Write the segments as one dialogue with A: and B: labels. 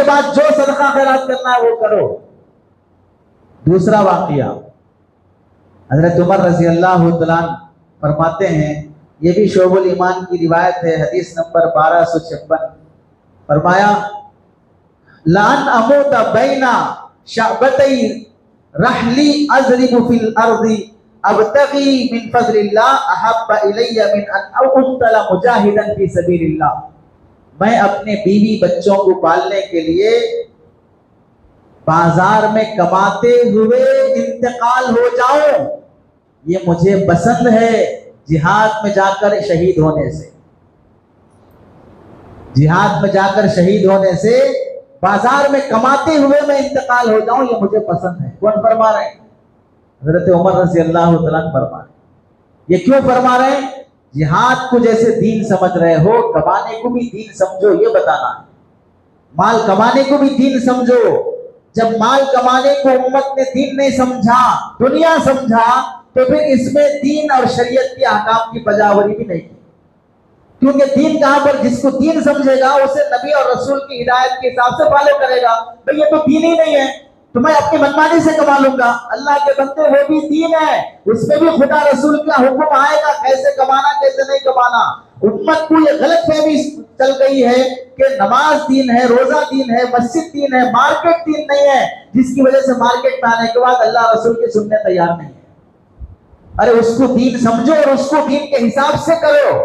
A: کے بعد جو صدقہ خیرات کرنا ہے وہ کرو۔ دوسرا واقعہ، حضرت عمر رضی اللہ تعالیٰ فرماتے ہیں، یہ بھی شعب الایمان کی روایت ہے، حدیث نمبر 1256، فرمایا لَأَنْ أَمُوتَ بَيْنَ شَعْبَتَيْ رَحْلِي أَضْرِبُ فِي الْأَرْضِ أَبْتَغِي مِنْ فَضْلِ اللَّهِ أَحَبَّ إِلَيَّ مِنْ أَنْ أُقْتَلَ مُجَاهِدًا فِي سَبِيلِ اللَّهِ۔ میں اپنے بیوی بچوں کو پالنے کے لیے بازار میں کماتے ہوئے انتقال ہو جاؤں، یہ مجھے پسند ہے جہاد میں جا کر شہید ہونے سے۔ جہاد میں جا کر شہید ہونے سے بازار میں کماتے ہوئے میں انتقال ہو جاؤں، یہ مجھے پسند ہے۔ کون فرما رہے ہیں؟ حضرت عمر رضی اللہ تعالیٰ فرما رہے ہیں۔ یہ کیوں فرما رہے ہیں؟ جہاد کو جیسے دین سمجھ رہے ہو، کمانے کو بھی دین سمجھو، یہ بتانا ہے۔ مال کمانے کو بھی دین سمجھو۔ جب مال کمانے کو امت نے دین نہیں سمجھا، دنیا سمجھا، تو پھر اس میں دین اور شریعت کے احکام کی بجاوری بھی نہیں کی، کیونکہ دین کہاں پر جس کو دین سمجھے گا اسے نبی اور رسول کی ہدایت کے حساب سے فالو کرے گا۔ بھئی یہ تو دین ہی نہیں ہے تو میں اپنی منمانی سے کما لوں گا۔ اللہ کے بندے وہ بھی دین ہے، اس میں بھی خدا رسول کا حکم آئے گا کیسے کمانا کیسے نہیں کمانا۔ امت کو یہ غلط فہمی چل گئی ہے کہ نماز دین ہے، روزہ دین ہے، مسجد دین ہے، مارکیٹ دین نہیں ہے، جس کی وجہ سے مارکیٹ میں آنے کے بعد اللہ رسول کی سننے تیار نہیں ہے۔ ارے اس کو دین سمجھو اور اس کو دین کے حساب سے کرو،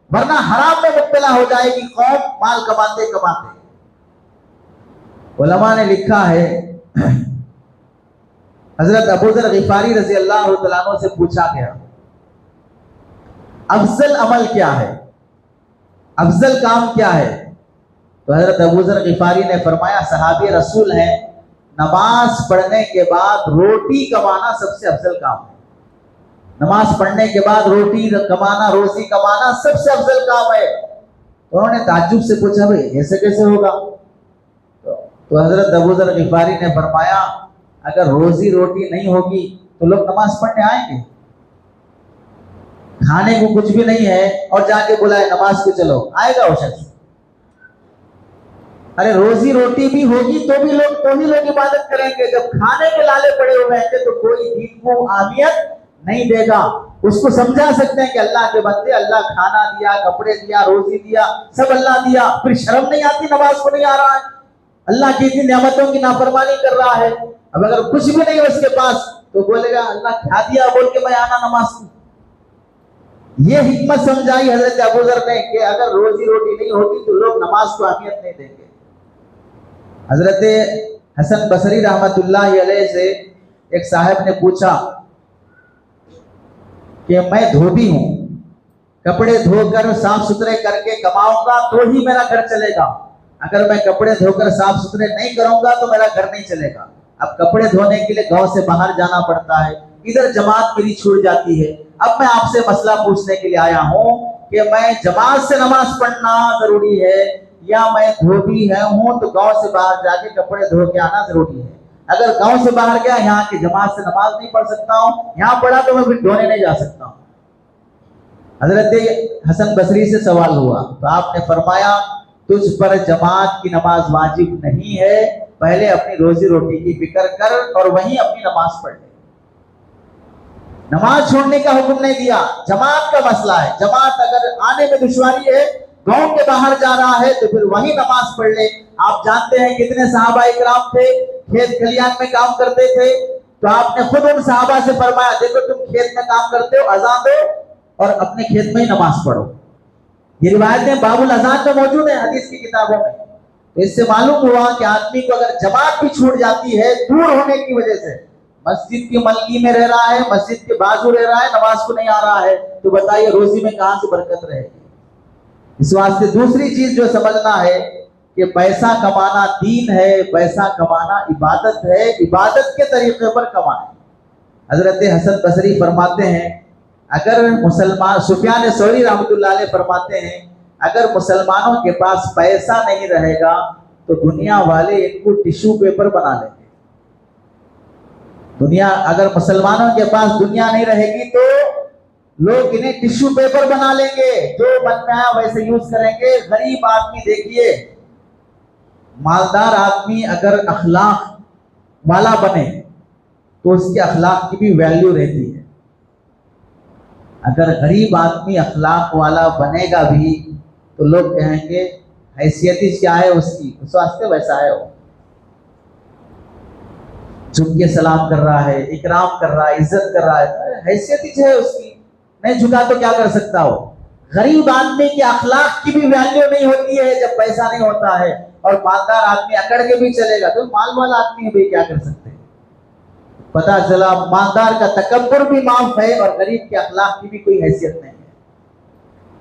A: ورنہ حرام میں مبتلا ہو جائے گی قوم مال کماتے کماتے۔ علماء نے لکھا ہے، حضرت ابو ذر غفاری رضی اللہ تعالیٰ عنہ سے پوچھا گیا افضل عمل کیا ہے، افضل کام کیا ہے؟ تو حضرت ابو ذر غفاری نے فرمایا، صحابی رسول ہیں، نماز پڑھنے کے بعد روٹی کمانا سب سے افضل کام ہے۔ نماز پڑھنے کے بعد روٹی کمانا، روزی کمانا سب سے افضل کام ہے۔ تو انہوں نے تعجب سے پوچھا، بھئی ایسے کیسے ہوگا؟ تو حضرت ابو ذر غفاری نے فرمایا، اگر روزی روٹی نہیں ہوگی تو لوگ نماز پڑھنے آئیں گے؟ کھانے کو کچھ بھی نہیں ہے اور جا کے بلائے نماز کو چلو، آئے گا وہ شخص؟ ارے روزی روٹی بھی ہوگی تو ہی لوگ عبادت کریں گے۔ جب کھانے کے لالے پڑے ہوئے ہیں تو کوئی دین کو اہمیت نہیں دے گا۔ اس کو سمجھا سکتے ہیں کہ اللہ کے بندے، اللہ کھانا دیا، کپڑے دیا، روزی دیا، سب اللہ دیا، پھر شرم نہیں آتی نماز کو نہیں آ رہا ہے، اللہ کی اتنی نعمتوں کی نافرمانی کر رہا ہے۔ اب اگر کچھ بھی نہیں ہے اس کے پاس تو بولے گا اللہ کھا دیا بول کے میں آنا نماز کو۔ یہ حکمت سمجھائی حضرت ابو ذر نے کہ اگر روزی روٹی نہیں ہوتی تو لوگ نماز کو اہمیت نہیں دیں گے۔ حضرت حسن بصری رحمت اللہ علیہ سے ایک صاحب نے پوچھا کہ میں دھوبی ہوں، کپڑے دھو کر صاف ستھرے کر کے کماؤں گا تو ہی میرا گھر چلے گا، اگر میں کپڑے دھو کر صاف ستھرے نہیں کروں گا تو میرا گھر نہیں چلے گا۔ اب کپڑے دھونے کے لیے گاؤں سے باہر جانا پڑتا ہے، ادھر جماعت میری چھوٹ جاتی ہے۔ اب میں آپ سے مسئلہ پوچھنے کے لیے آیا ہوں کہ میں جماعت سے نماز پڑھنا ضروری ہے یا میں دھوبی ہوں تو گاؤں سے باہر جا کے کپڑے دھو کے آنا ضروری ہے؟ اگر گاؤں سے باہر گیا، یہاں کی جماعت سے نماز نہیں پڑھ سکتا ہوں، یہاں پڑھا تو میں پھر دھونے نہیں جا سکتا ہوں۔ حضرت حسن بصری سے سوال ہوا تو آپ نے فرمایا تجھ پر جماعت کی نماز واجب نہیں ہے، پہلے اپنی روزی روٹی کی فکر کر اور وہیں اپنی نماز پڑھ لے۔ نماز چھوڑنے کا حکم نہیں دیا، جماعت کا مسئلہ ہے۔ جماعت اگر آنے میں دشواری ہے، گاؤں کے باہر جا رہا ہے تو پھر وہیں نماز پڑھ لے۔ آپ جانتے ہیں کتنے صحابہ اکرام تھے کھیت کھلیان میں کام کرتے تھے، تو آپ نے خود ان صحابہ سے فرمایا دیکھو تم کھیت میں کام کرتے ہو، اذان دو اور اپنے کھیت میں ہی نماز پڑھو۔ یہ روایتیں باب الاذان میں موجود ہیں حدیث کی کتابوں میں۔ تو اس سے معلوم ہوا کہ آدمی کو اگر جماعت بھی چھوٹ جاتی ہے دور ہونے کی وجہ سے، مسجد کی ملکی میں رہ رہا ہے، مسجد کے بازو رہ رہا ہے، نماز کو نہیں آ رہا ہے، تو بتائیے روزی میں کہاں سے برکت رہے گی؟ اس واسطے دوسری چیز جو سمجھنا ہے کہ پیسہ کمانا دین ہے، پیسہ کمانا عبادت ہے، عبادت کے طریقے پر کمائیں۔ حضرت حسن بصری فرماتے ہیں اگر مسلمان، سفیان ثوری رحمۃ اللہ علیہ فرماتے ہیں اگر مسلمانوں کے پاس پیسہ نہیں رہے گا تو دنیا والے ان کو ٹیشو پیپر بنا لیں گے۔ دنیا اگر مسلمانوں کے پاس دنیا نہیں رہے گی تو لوگ انہیں ٹیشو پیپر بنا لیں گے، جو بن میں آیا ویسے یوز کریں گے۔ غریب آدمی دیکھیے مالدار آدمی اگر اخلاق والا بنے تو اس کے اخلاق کی بھی ویلیو رہتی ہے. اگر غریب آدمی اخلاق والا بنے گا بھی تو لوگ کہیں گے حیثیت ہی کیا ہے اس کی، اس واسطے ویسا ہے، وہ جھک کے سلام کر رہا ہے، اکرام کر رہا ہے، عزت کر رہا ہے، حیثیت ہی ہے اس کی، نہیں جھکا تو کیا کر سکتا ہو. غریب آدمی کے اخلاق کی بھی ویلیو نہیں ہوتی ہے جب پیسہ نہیں ہوتا ہے، اور مالدار آدمی اکڑ کے بھی چلے گا تو مال والا آدمی ہے بھی کیا کر سکتے ہیں. پتا چلا مالدار کا تکبر بھی معاف ہے اور غریب کے اخلاق کی بھی کوئی حیثیت نہیں ہے.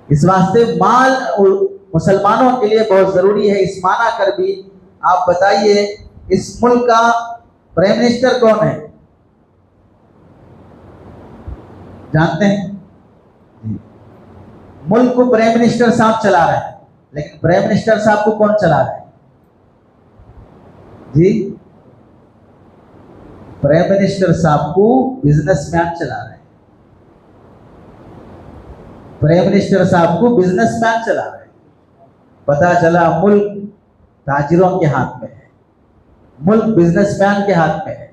A: اس واسطے مال مسلمانوں کے لیے بہت ضروری ہے. اس معنی کر بھی آپ بتائیے اس ملک کا پرائم منسٹر کون ہے؟ جانتے ہیں؟ ملک کو پرائم منسٹر صاحب چلا رہے ہیں، لیکن پرائم منسٹر صاحب کو کون چلا رہے ہیں؟ جی پرائم منسٹر صاحب کو بزنس مین چلا رہے ہیں. پرائم منسٹر صاحب کو بزنس مین چلا رہے ہیں. پتا چلا ملک تاجروں کے ہاتھ میں ہے، ملک بزنس مین کے ہاتھ میں ہے.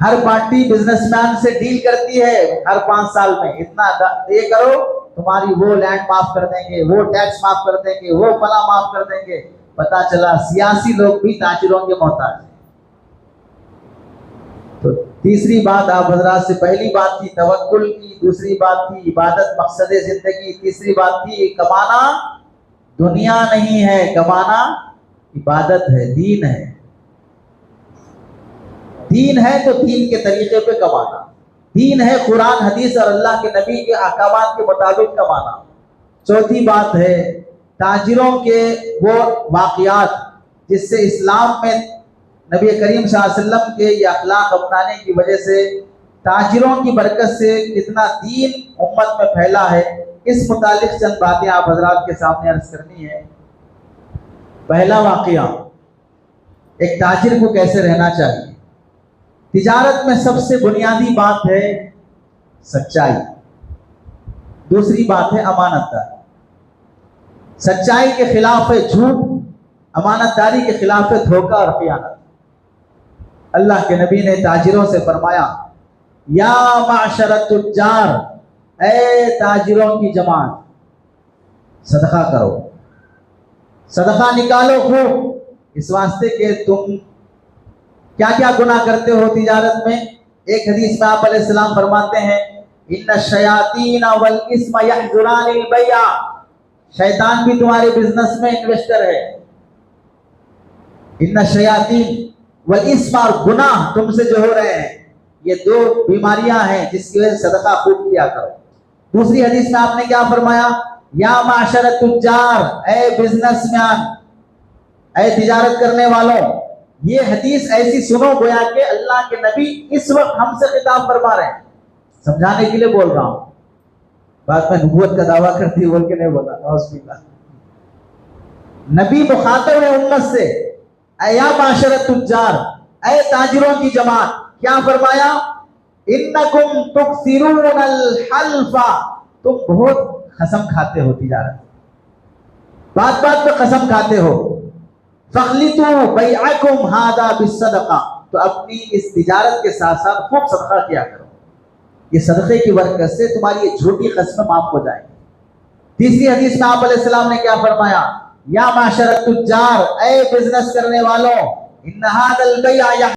A: ہر پارٹی بزنس مین سے ڈیل کرتی ہے، ہر 5 سال میں اتنا یہ کرو تمہاری وہ لینڈ معاف کر دیں گے، وہ ٹیکس معاف کر دیں گے، وہ فلاں معاف کر دیں گے. پتا چلا سیاسی لوگ بھی تاجروں کے محتاج ہیں. تو تیسری بات آپ حضرات سے، پہلی بات تھی توکل کی، دوسری بات تھی عبادت مقصد زندگی، تیسری بات تھی کمانا دنیا نہیں ہے، کمانا عبادت ہے، دین ہے. دین ہے تو دین کے طریقے پہ کمانا، دین ہے قرآن حدیث اور اللہ کے نبی کے احکامات کے مطابق کمانا. چوتھی بات ہے تاجروں کے وہ واقعات جس سے اسلام میں نبی کریم صلی اللہ علیہ وسلم کے یہ اخلاق اپنانے کی وجہ سے تاجروں کی برکت سے کتنا دین امت میں پھیلا ہے. اس متعلق چند باتیں آپ حضرات کے سامنے عرض کرنی ہے. پہلا واقعہ، ایک تاجر کو کیسے رہنا چاہیے. تجارت میں سب سے بنیادی بات ہے سچائی، دوسری بات ہے امانت داری. سچائی کے خلاف ہے جھوٹ، امانت داری کے خلاف ہے دھوکہ اور خیانت. اللہ کے نبی نے تاجروں سے فرمایا یا معشر التجار، اے تاجروں کی جماعت، صدقہ کرو، صدقہ نکالو خوب. اس واسطے کہ تم کیا کیا گناہ کرتے ہو تجارت میں. ایک حدیث میں آپ علیہ السلام فرماتے ہیں ان الشیاطین والاسم یحضران البیع، شیطان بھی تمہارے بزنس میں انویسٹر ہے. ان الشیاطین والاسم، اور گناہ تم سے جو ہو رہے ہیں یہ 2 بیماریاں ہیں جس کی وجہ سے صدقہ خوب کیا کرو. دوسری حدیث میں آپ نے کیا فرمایا یا معشر التجار، اے بزنس مین، اے تجارت کرنے والوں. یہ حدیث ایسی سنو گویا کہ اللہ کے نبی اس وقت ہم سے خطاب فرما رہے ہیں. سمجھانے کے لیے بول رہا ہوں، بات میں نبوت کا دعویٰ کرتی بول کے نہیں بولا. نبی مخاطب ہے امت سے، اے یا معاشر التجار، اے تاجروں کی جماعت. کیا فرمایا انکم تکثرون الحلف، تم بہت قسم کھاتے ہو تجارت، بات بات پہ قسم کھاتے ہو. فَاخْلِطُوا بَيْعَكُمْ هَذَا بِالصَّدَقَةِ، تو اپنی اس تجارت کے ساتھ ساتھ خوب صدقہ کیا کرو. یہ صدقے کی برکت سے تمہاری یہ جھوٹی قسمیں معاف ہو جائیں گی. تیسری حدیث میں آپ علیہ السلام نے کیا فرمایا یا معاشر التجار، اے بزنس کرنے والوں، ان هذا البيع